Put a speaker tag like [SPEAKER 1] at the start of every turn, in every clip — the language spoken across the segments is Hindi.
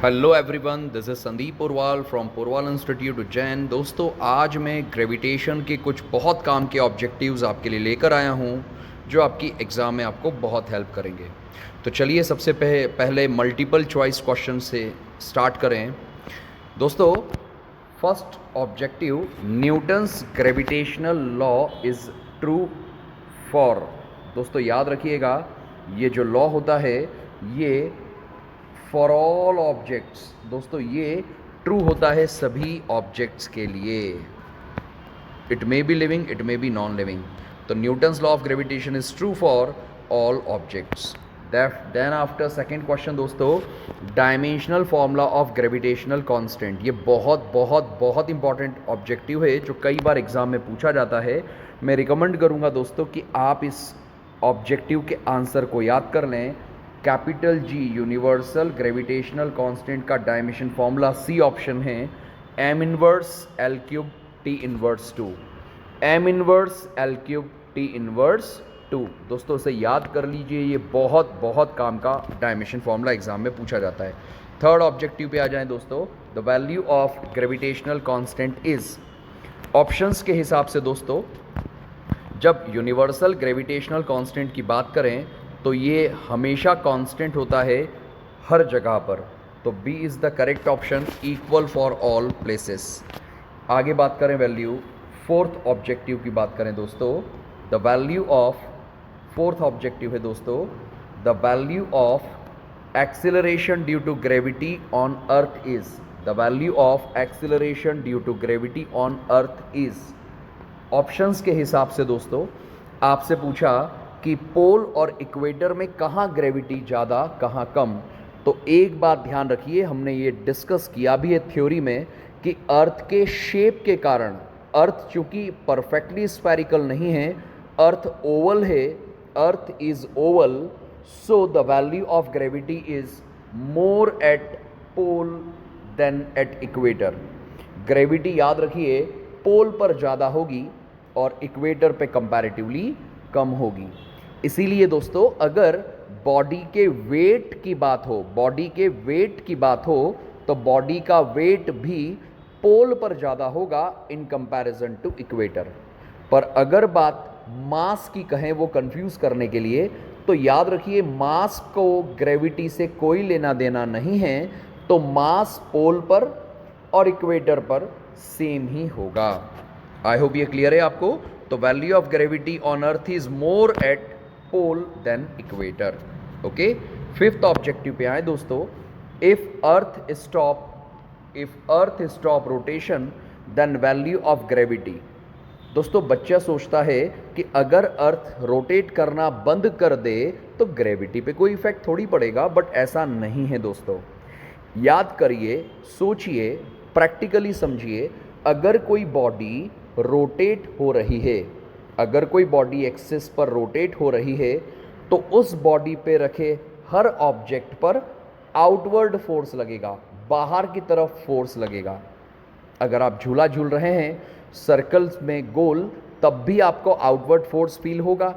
[SPEAKER 1] Hello everyone, this is Sandeep Purwal from Purwal institute Ujjain. दोस्तों, आज मैं ग्रेविटेशन के कुछ बहुत काम के ऑब्जेक्टिव्स आपके लिए लेकर आया हूँ जो आपकी एग्ज़ाम में आपको बहुत हेल्प करेंगे। तो चलिए सबसे पहले मल्टीपल चॉइस क्वेश्चन से स्टार्ट करें। दोस्तों, first objective, Newton's gravitational law is true for. दोस्तों याद रखिएगा, ये जो लॉ होता है ये फॉर ऑल ऑब्जेक्ट्स, दोस्तों ये ट्रू होता है सभी ऑब्जेक्ट्स के लिए। It may be living, it may be non living. तो Newton's law of gravitation is true for all objects. Then after second question दोस्तों, dimensional formula of gravitational constant. ये बहुत बहुत बहुत इंपॉर्टेंट ऑब्जेक्टिव है जो कई बार एग्जाम में पूछा जाता है। मैं रिकमेंड करूंगा दोस्तों कि आप इस ऑब्जेक्टिव के आंसर को याद कर लें। Capital G universal gravitational constant का डायमेंशन फॉर्मूला सी ऑप्शन है, M inverse L cube T inverse 2। M inverse L cube T inverse 2। दोस्तों इसे याद कर लीजिए, ये बहुत बहुत काम का डायमेंशन फॉर्मूला एग्जाम में पूछा जाता है। थर्ड ऑब्जेक्टिव पे आ जाएं दोस्तों, the value of gravitational constant is. Options के हिसाब से दोस्तों, जब यूनिवर्सल ग्रेविटेशनल कांस्टेंट की बात करें तो ये हमेशा कांस्टेंट होता है हर जगह पर। तो B is the correct option, equal for all places. आगे बात करें वैल्यू, फोर्थ ऑब्जेक्टिव की बात करें दोस्तों, the value of, fourth objective है दोस्तों, the value of acceleration due to gravity on earth is. The value of acceleration due to gravity on earth is. Options के हिसाब से दोस्तों आपसे पूछा कि पोल और इक्वेटर में कहाँ ग्रेविटी ज़्यादा कहाँ कम। तो एक बात ध्यान रखिए, हमने ये डिस्कस किया भी है थ्योरी में कि अर्थ के शेप के कारण, अर्थ चूंकि परफेक्टली स्फेरिकल नहीं है, अर्थ ओवल है, earth is oval, so the value of gravity is more at pole than at equator. Gravity याद रखिए पोल पर ज़्यादा होगी और इक्वेटर पे कंपैरेटिवली कम होगी। इसीलिए दोस्तों अगर बॉडी के वेट की बात हो, बॉडी के वेट की बात हो तो बॉडी का वेट भी पोल पर ज़्यादा होगा इन कंपैरिजन टू इक्वेटर। पर अगर बात मास की कहें, वो कंफ्यूज करने के लिए, तो याद रखिए मास को ग्रेविटी से कोई लेना देना नहीं है, तो मास पोल पर और इक्वेटर पर सेम ही होगा। आई होप ये क्लियर है आपको। तो value of gravity on earth is more at pole than equator. Okay, fifth objective पे आए दोस्तों, if earth stop rotation then value of gravity. दोस्तों बच्चा सोचता है कि अगर अर्थ रोटेट करना बंद कर दे तो ग्रेविटी पे कोई इफेक्ट थोड़ी पड़ेगा, बट ऐसा नहीं है दोस्तों। याद करिए, सोचिए, प्रैक्टिकली समझिए, अगर कोई बॉडी रोटेट हो रही है, अगर कोई बॉडी एक्सिस पर रोटेट हो रही है, तो उस बॉडी पे रखे हर ऑब्जेक्ट पर आउटवर्ड फोर्स लगेगा, बाहर की तरफ फोर्स लगेगा। अगर आप झूला झूल रहे हैं सर्कल्स में गोल, तब भी आपको आउटवर्ड फोर्स फील होगा।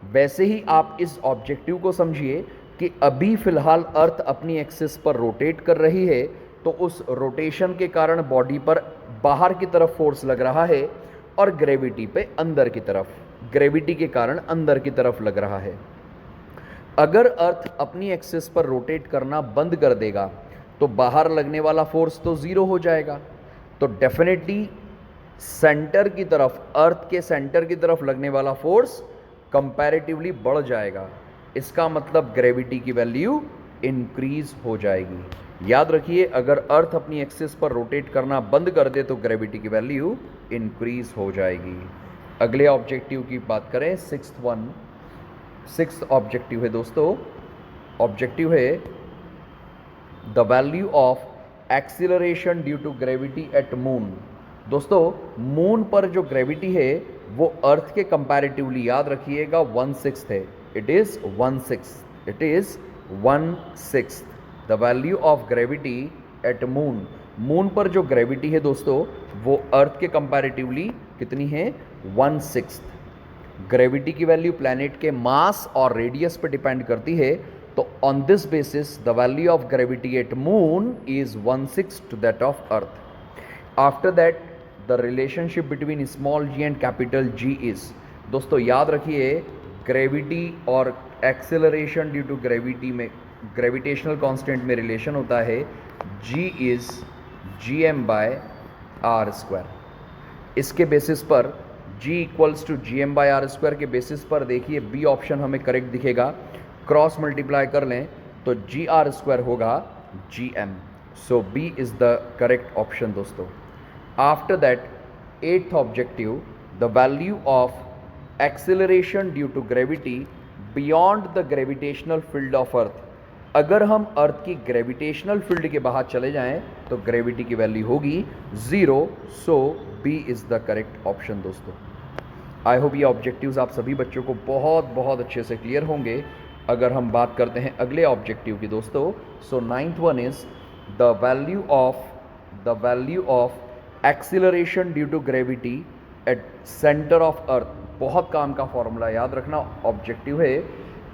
[SPEAKER 1] वैसे ही आप इस ऑब्जेक्टिव को समझिए कि अभी फिलहाल अर्थ अपनी एक्सिस पर रोटेट कर रही है, तो उस रोटेशन के कारण बॉडी पर बाहर की तरफ फोर्स लग रहा है और ग्रेविटी पे अंदर की तरफ, ग्रेविटी के कारण अंदर की तरफ लग रहा है। अगर अर्थ अपनी एक्सिस पर रोटेट करना बंद कर देगा तो बाहर लगने वाला फोर्स तो ज़ीरो हो जाएगा। तो डेफिनेटली सेंटर की तरफ, अर्थ के सेंटर की तरफ लगने वाला फोर्स कंपैरेटिवली बढ़ जाएगा। इसका मतलब ग्रेविटी की वैल्यू इंक्रीज हो जाएगी। याद रखिए, अगर अर्थ अपनी एक्सिस पर रोटेट करना बंद कर दे तो ग्रेविटी की वैल्यू इंक्रीज हो जाएगी। अगले ऑब्जेक्टिव की बात करें, सिक्स्थ ऑब्जेक्टिव है दोस्तों, ऑब्जेक्टिव है the value of acceleration due to gravity at moon. दोस्तों मून पर जो ग्रेविटी है वो अर्थ के कंपैरेटिवली याद रखिएगा 1/6 है। It is 1/6, it is 1/6 the value of gravity at moon. Moon पर जो ग्रेविटी है दोस्तों वो अर्थ के कंपैरेटिवली कितनी है? 1/6। ग्रेविटी की वैल्यू प्लैनेट के मास और रेडियस पर डिपेंड करती है, तो on this basis the value of gravity at moon is 1/6 to that of earth. After that the relationship between small G and capital G is, दोस्तों याद रखिए ग्रेविटी और एक्सेलरेशन ड्यू टू ग्रेविटी में ग्रेविटेशनल कांस्टेंट में रिलेशन होता है g इज gm/r²। इसके बेसिस पर g इक्वल्स टू gm/r² के बेसिस पर देखिए बी ऑप्शन हमें करेक्ट दिखेगा। क्रॉस मल्टीप्लाई कर लें तो gr² होगा gm, so B is the correct option दोस्तों। After that 8th objective, the value of acceleration due to gravity beyond the gravitational field of earth. अगर हम अर्थ की ग्रेविटेशनल फील्ड के बाहर चले जाएं तो ग्रेविटी की वैल्यू होगी 0, so B is the correct option दोस्तों। आई होप ये ऑब्जेक्टिव्स आप सभी बच्चों को बहुत बहुत अच्छे से क्लियर होंगे। अगर हम बात करते हैं अगले ऑब्जेक्टिव की दोस्तों, so 9th one is the value of acceleration due to gravity at centre of earth. बहुत काम का फॉर्मूला याद रखना, ऑब्जेक्टिव है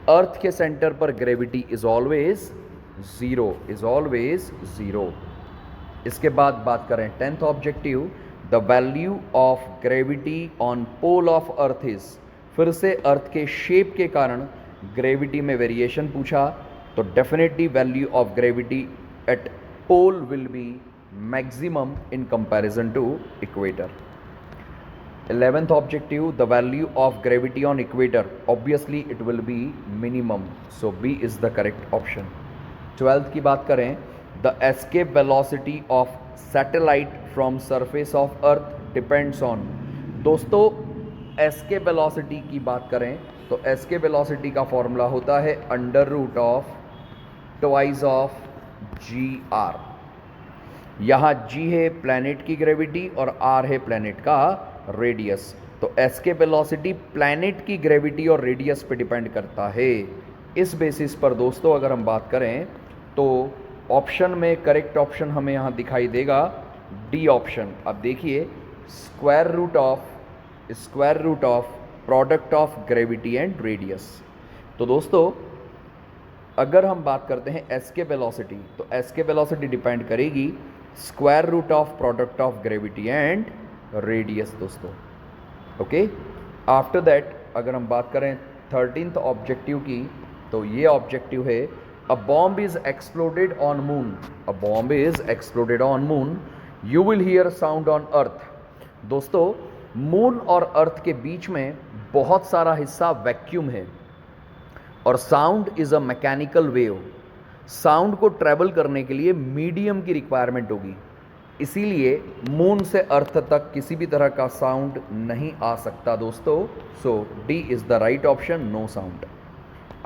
[SPEAKER 1] अर्थ के सेंटर पर ग्रेविटी इज ऑलवेज जीरो। इसके बाद बात करें 10th objective, the value of gravity on pole of earth is. फिर से अर्थ के शेप के कारण ग्रेविटी में वेरिएशन पूछा, तो definitely value of gravity at pole will be maximum in comparison to equator. 11th objective, the value of gravity on equator, obviously it will be minimum, so B is the correct option। 12th की बात करें, the escape velocity of satellite from surface of earth depends on। दोस्तों escape velocity की बात करें तो escape velocity का फॉर्मूला होता है √2 of gr। यहाँ g है प्लैनेट की ग्रेविटी और r है प्लैनेट का रेडियस, तो एस्केप वेलोसिटी प्लैनेट की ग्रेविटी और रेडियस पे डिपेंड करता है। इस बेसिस पर दोस्तों अगर हम बात करें तो ऑप्शन में करेक्ट ऑप्शन हमें यहाँ दिखाई देगा डी ऑप्शन। अब देखिए square root of product of gravity and radius. तो दोस्तों अगर हम बात करते हैं एस्केप वेलोसिटी, तो एस्केप वेलोसिटी डिपेंड करेगी square root of product of gravity and radius दोस्तों। ओके, आफ्टर दैट अगर हम बात करें 13th ऑब्जेक्टिव की, तो ये ऑब्जेक्टिव है a bomb is exploded on moon, you will hear sound on earth. दोस्तों मून और अर्थ के बीच में बहुत सारा हिस्सा वैक्यूम है और sound is a mechanical wave. Sound को ट्रेवल करने के लिए मीडियम की रिक्वायरमेंट होगी, इसीलिए मून से अर्थ तक किसी भी तरह का साउंड नहीं आ सकता दोस्तों, so D is the right option, no sound.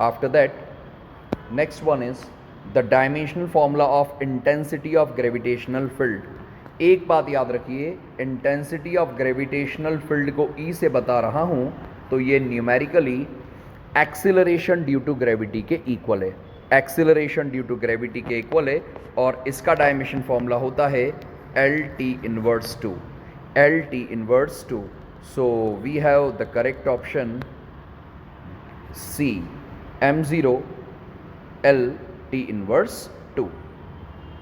[SPEAKER 1] After that next one is the dimensional formula of intensity of gravitational field. एक बात याद रखिए, इंटेंसिटी ऑफ ग्रेविटेशनल फील्ड को ई से बता रहा हूं तो ये numerically acceleration due to gravity के इक्वल है, एक्सीलरेशन ड्यू टू ग्रेविटी के इक्वल है, और इसका डायमेंशन फॉर्मूला होता है LT inverse 2। So we have the correct option C, m0 LT inverse 2।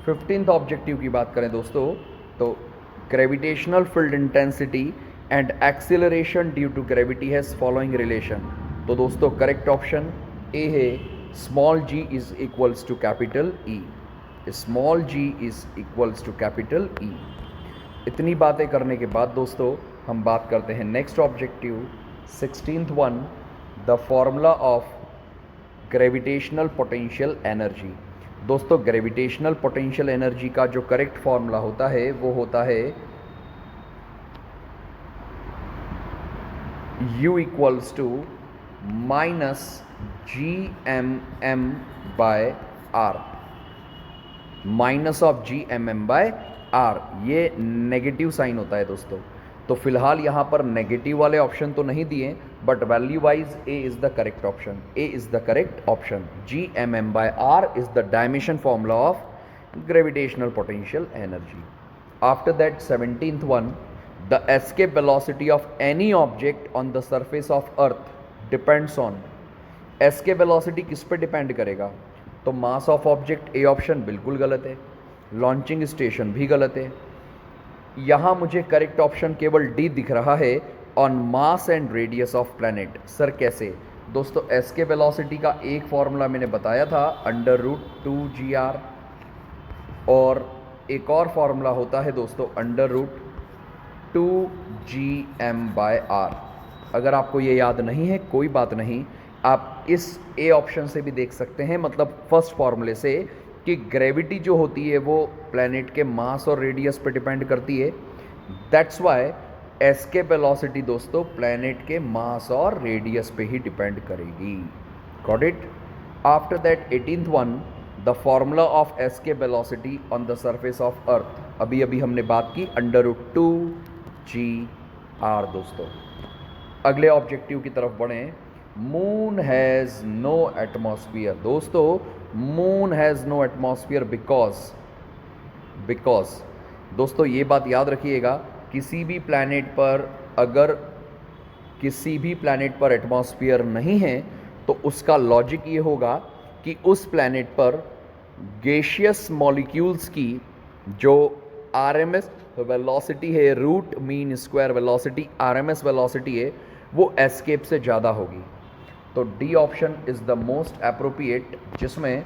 [SPEAKER 1] 15th objective की बात करें दोस्तों, तो gravitational field intensity and acceleration due to gravity has following relation. तो दोस्तों करेक्ट ऑप्शन ए है small g is equals to capital E, small g is equals to capital E। इतनी बातें करने के बाद दोस्तों हम बात करते हैं next objective 16th one, the formula of gravitational potential energy. दोस्तों ग्रेविटेशनल पोटेंशियल एनर्जी का जो करेक्ट फॉर्मूला होता है वो होता है U equals to -GMM/R, -GMM/R। ये नेगेटिव साइन होता है दोस्तों, तो फिलहाल यहाँ पर नेगेटिव वाले ऑप्शन तो नहीं दिए, but value wise A is the correct option, A is the correct option. GMM/R is the dimension formula of gravitational potential energy. After that 17th one, the escape velocity of any object on the surface of earth depends on. S के वेलोसिटी किस पे डिपेंड करेगा? तो mass of object, A option बिल्कुल गलत है, लॉन्चिंग स्टेशन भी गलत है। यहाँ मुझे करेक्ट ऑप्शन केवल डी दिख रहा है, on mass and radius of planet. Sir कैसे? दोस्तों एस के वेलोसिटी का एक फॉर्मूला मैंने बताया था, √2gr, और एक और फॉर्मूला होता है दोस्तों √2gm/r। अगर आपको ये याद नहीं है कोई बात नहीं, आप इस ए ऑप्शन से भी देख सकते हैं, मतलब फर्स्ट फॉर्मूले से, कि ग्रेविटी जो होती है वो प्लैनेट के मास और रेडियस पे डिपेंड करती है। That's why escape velocity दोस्तों प्लैनेट के मास और रेडियस पे ही डिपेंड करेगी। Got it? After that 18th one, the formula of escape velocity on the surface of earth. अभी अभी हमने बात की √2gr दोस्तों। अगले ऑब्जेक्टिव की तरफ बढ़ें। Moon has no atmosphere. दोस्तों moon has no atmosphere because दोस्तों ये बात याद रखिएगा, किसी भी प्लैनेट पर अगर किसी भी प्लैनेट पर एटमॉस्फियर नहीं है तो उसका लॉजिक ये होगा कि उस प्लैनेट पर गैसियस मॉलिक्यूल्स की जो आरएमएस वेलोसिटी है, root mean square velocity, RMS velocity है, वो एस्केप से ज़्यादा होगी। तो D option is the most appropriate, जिसमें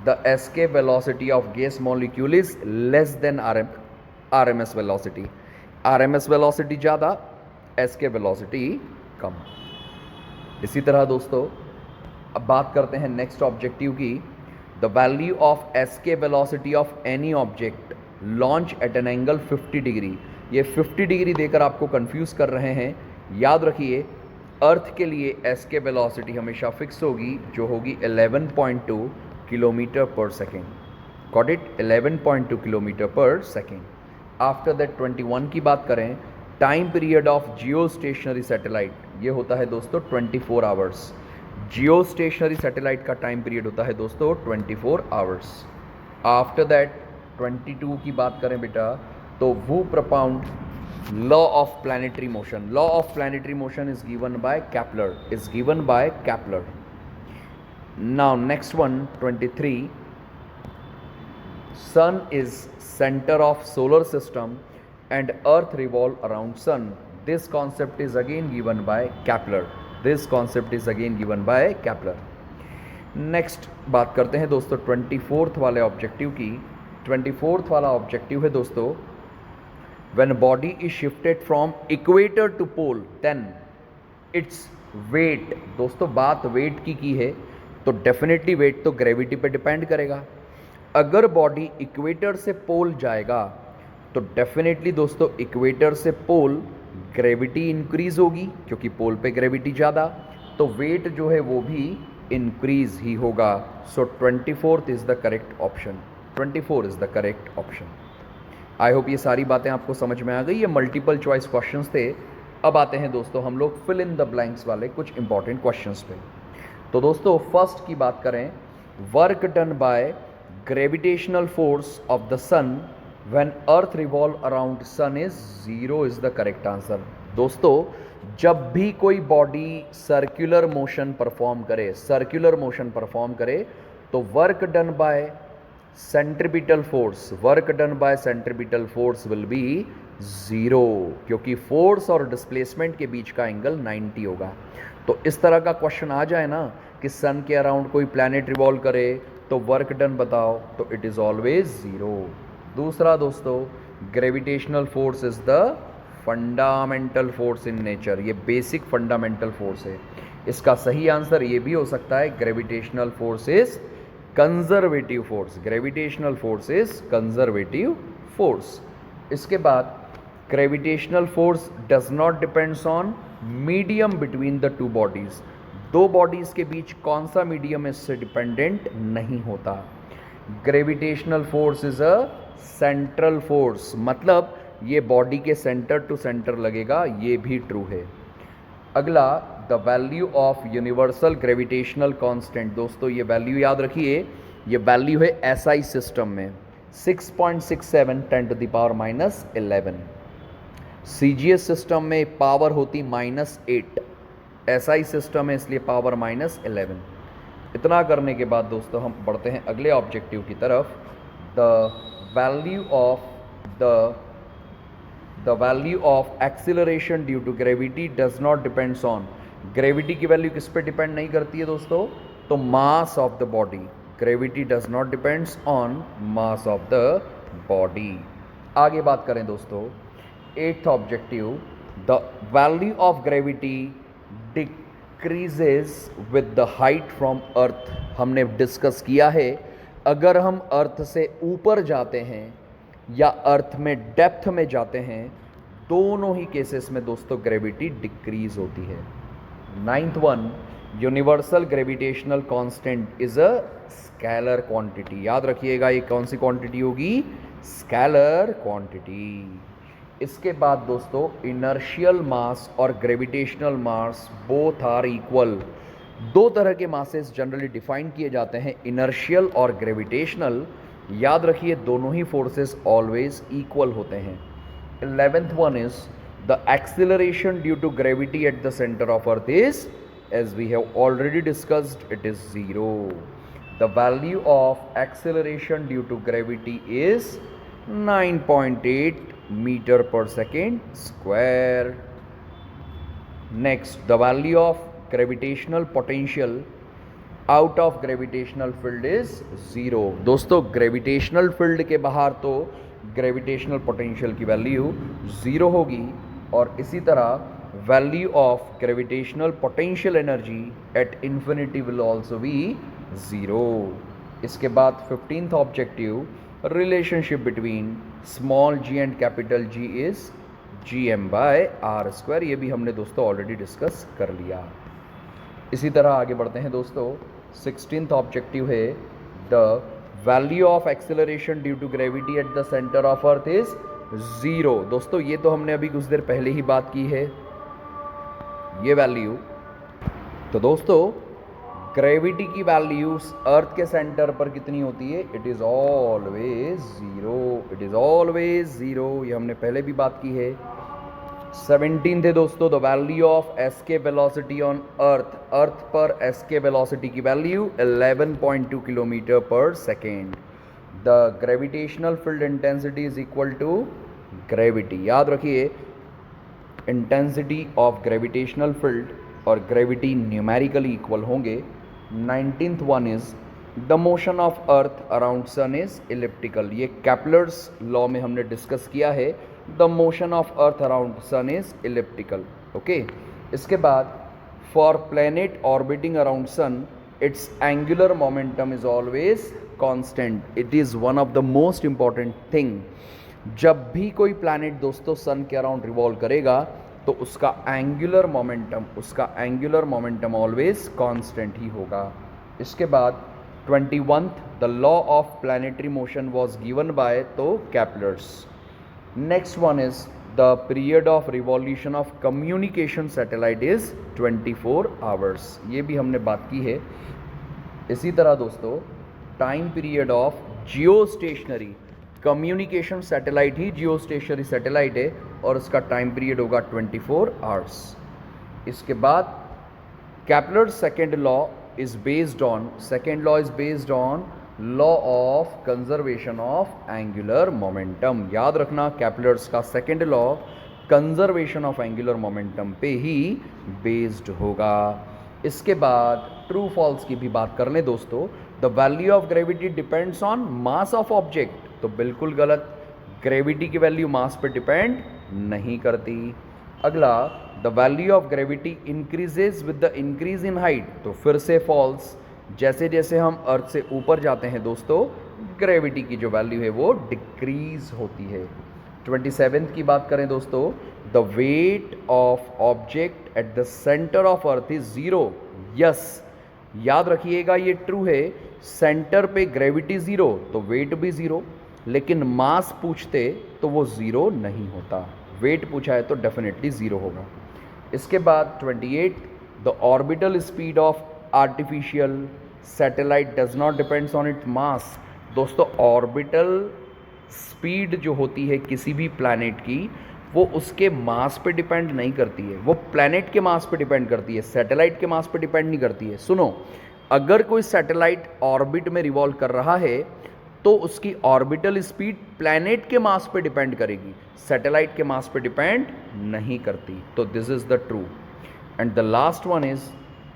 [SPEAKER 1] the escape velocity of gas molecule is less than RMS velocity. RMS velocity ज़्यादा, एस्केप वेलोसिटी कम। इसी तरह दोस्तों अब बात करते हैं नेक्स्ट ऑब्जेक्टिव की। The value of escape velocity of any object launch at an angle 50 degree. ये 50 डिग्री देकर आपको कंफ्यूज कर रहे हैं। याद रखिए अर्थ के लिए एस्केप वेलोसिटी हमेशा फिक्स होगी, जो होगी 11.2 किलोमीटर पर सेकेंड। Got it? 11.2 किलोमीटर पर सेकेंड। आफ्टर दैट 21 की बात करें, time period of geostationary satellite, ये होता है दोस्तों 24 आवर्स। जियो स्टेशनरी सैटेलाइट का टाइम पीरियड होता है दोस्तों 24 आवर्स। आफ्टर दैट 22 की बात करें बेटा, तो वो propound law of planetary motion. Law of planetary motion is given by Kepler. Now next one, 23. Sun is center of solar system and Earth revolve around Sun. This concept is again given by Kepler. Next बात करते हैं दोस्तों 24th वाले ऑब्जेक्टिव की। 24th वाला ऑब्जेक्टिव है दोस्तों, when body is shifted from equator to pole then its weight। दोस्तों बात वेट की है तो डेफिनेटली वेट तो ग्रेविटी पे डिपेंड करेगा। अगर बॉडी इक्वेटर से पोल जाएगा तो डेफिनेटली दोस्तों इक्वेटर से पोल ग्रेविटी इंक्रीज होगी, क्योंकि पोल पे ग्रेविटी ज़्यादा, तो वेट जो है वो भी इंक्रीज ही होगा। सो 24th is the correct option. 24 is the correct option. I hope ये सारी बातें आपको समझ में आ गई। ये मल्टीपल चॉइस क्वेश्चंस थे। अब आते हैं दोस्तों हम लोग फिल इन द ब्लैंक्स वाले कुछ इंपॉर्टेंट क्वेश्चंस पे। तो दोस्तों फर्स्ट की बात करें, work done by gravitational force of the sun when earth revolve around sun is 0 is the correct answer. दोस्तों जब भी कोई बॉडी सर्कुलर मोशन परफॉर्म करे तो work done bye centripetal force will be 0, क्योंकि फोर्स और डिस्प्लेसमेंट के बीच का एंगल 90 होगा। तो इस तरह का क्वेश्चन आ जाए ना कि सन के अराउंड कोई प्लैनेट रिवॉल्व करे तो वर्क डन बताओ, तो इट इज़ ऑलवेज 0। दूसरा दोस्तों, gravitational force is the fundamental force in nature. ये बेसिक फंडामेंटल फोर्स है। इसका सही आंसर ये भी हो सकता है, gravitational force is conservative force. इसके बाद gravitational force does not depends on medium between the two bodies. दो बॉडीज के बीच कौन सा मीडियम इससे डिपेंडेंट नहीं होता। Gravitational force is a central force, मतलब ये बॉडी के सेंटर टू सेंटर लगेगा, ये भी ट्रू है। अगला, the value of universal gravitational constant. दोस्तों ये वैल्यू याद रखिए, ये वैल्यू है एसआई सिस्टम में 6.67 10⁻11। सीजीएस सिस्टम में पावर होती -8, एसआई सिस्टम है इसलिए पावर -11। इतना करने के बाद दोस्तों हम बढ़ते हैं अगले ऑब्जेक्टिव की तरफ। The value of the value of acceleration due to gravity does not depends on. Gravity की वैल्यू किस पे डिपेंड नहीं करती है दोस्तों? तो mass of the body. Gravity does not depends on mass of the body. आगे बात करें दोस्तों, 8th objective, the value of gravity decreases with the height from earth. हमने डिस्कस किया है, अगर हम अर्थ से ऊपर जाते हैं या अर्थ में डेप्थ में जाते हैं, दोनों ही केसेस में दोस्तों ग्रेविटी डिक्रीज होती है। 9th one, universal gravitational constant is a scalar quantity. याद रखिएगा ये कौन सी क्वांटिटी होगी? Scalar quantity. इसके बाद दोस्तों इनर्शियल मास और gravitational mass both are equal. दो तरह के मासेस जनरली डिफाइन किए जाते हैं, इनर्शियल और ग्रेविटेशनल। याद रखिए दोनों ही फोर्सेस ऑलवेज इक्वल होते हैं। 11th one is the acceleration due to gravity at the centre of earth is, as we have already discussed, it is 0. The value of acceleration due to gravity is 9.8 meter per second square. Next, the value of gravitational potential out of gravitational field is 0. दोस्तों ग्रेविटेशनल फील्ड के बाहर तो ग्रेविटेशनल पोटेंशियल की वैल्यू 0 होगी, और इसी तरह value of gravitational potential energy at infinity will also be 0. इसके बाद 15th objective, relationship between small g and capital G is gm by r square। ये भी हमने दोस्तों ऑलरेडी डिस्कस कर लिया। इसी तरह आगे बढ़ते हैं दोस्तों, 16th ऑब्जेक्टिव है the value of acceleration due to gravity at the centre of earth is 0। दोस्तों ये तो हमने अभी कुछ देर पहले ही बात की है, ये वैल्यू। तो दोस्तों ग्रेविटी की वैल्यूज अर्थ के सेंटर पर कितनी होती है? It is always 0। It is always 0, ये हमने पहले भी बात की है। 17 थे दोस्तों, the value of escape velocity on earth. Earth पर एस्केप वेलोसिटी की वैल्यू 11.2 किलोमीटर पर second. The gravitational field intensity is equal to gravity. याद रखिए इंटेंसिटी ऑफ ग्रेविटेशनल फील्ड और ग्रेविटी न्यूमेरिकली इक्वल होंगे। 19th one is the motion of earth around sun is elliptical. ये कैपलर्स लॉ में हमने डिस्कस किया है, the motion of earth around sun is elliptical. Okay, इसके बाद for planet orbiting around sun its angular momentum is always constant. It is one of the most important thing. जब भी कोई प्लैनेट दोस्तों सन के अराउंड रिवॉल्व करेगा तो उसका एंगुलर मोमेंटम ऑलवेज कांस्टेंट ही होगा। इसके बाद 21th, the law of planetary motion was given by तो Kepler's. Next one is the period of revolution of communication satellite is 24 hours. ये भी हमने बात की है। इसी तरह दोस्तों time period of geostationary, communication satellite ही जियो स्टेशनरी सैटेलाइट है और उसका टाइम पीरियड होगा 24 आवर्स। इसके बाद कैपलर second law is based on law of conservation of angular momentum. याद रखना कैपलर्स का second law conservation of angular momentum पे ही बेस्ड होगा। इसके बाद ट्रू फॉल्स की भी बात कर लें दोस्तों। The value of gravity depends on mass of object, तो बिल्कुल गलत। ग्रेविटी की वैल्यू मास पर डिपेंड नहीं करती। अगला, the value of gravity increases with the increase in height, तो फिर से फॉल्स। जैसे जैसे हम अर्थ से ऊपर जाते हैं दोस्तों ग्रेविटी की जो वैल्यू है वो डिक्रीज होती है। 27th की बात करें दोस्तों, the weight of object at the centre of earth is 0। Yes, याद रखिएगा ये ट्रू है। सेंटर पे ग्रेविटी 0 तो वेट भी 0, लेकिन मास पूछते तो वो 0 नहीं होता। वेट पूछा है तो डेफिनेटली 0 होगा। इसके बाद 28, the orbital speed of artificial satellite does not depends on it mass. दोस्तों ऑर्बिटल स्पीड जो होती है किसी भी प्लैनेट की, वो उसके मास पे डिपेंड नहीं करती है, वो प्लैनेट के मास पे डिपेंड करती है, सैटेलाइट के मास पे डिपेंड नहीं करती है। सुनो, अगर कोई सैटेलाइट ऑर्बिट में रिवॉल्व कर रहा है तो उसकी ऑर्बिटल स्पीड प्लैनेट के मास पे डिपेंड करेगी, सैटेलाइट के मास पे डिपेंड नहीं करती। तो this is the true. And the last one is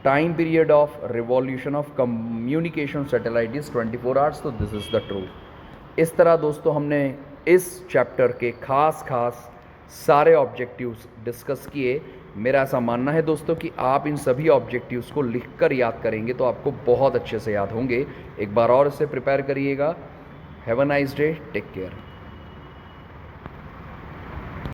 [SPEAKER 1] time period of revolution of communication satellite is 24 hours. तो दिस इज द ट्रू। इस तरह दोस्तों हमने इस चैप्टर के खास सारे ऑब्जेक्टिव्स डिस्कस किए। मेरा ऐसा मानना है दोस्तों कि आप इन सभी ऑब्जेक्टिव्स को लिखकर याद करेंगे तो आपको बहुत अच्छे से याद होंगे। एक बार और इसे प्रिपेयर करिएगा। Have a nice day, take care.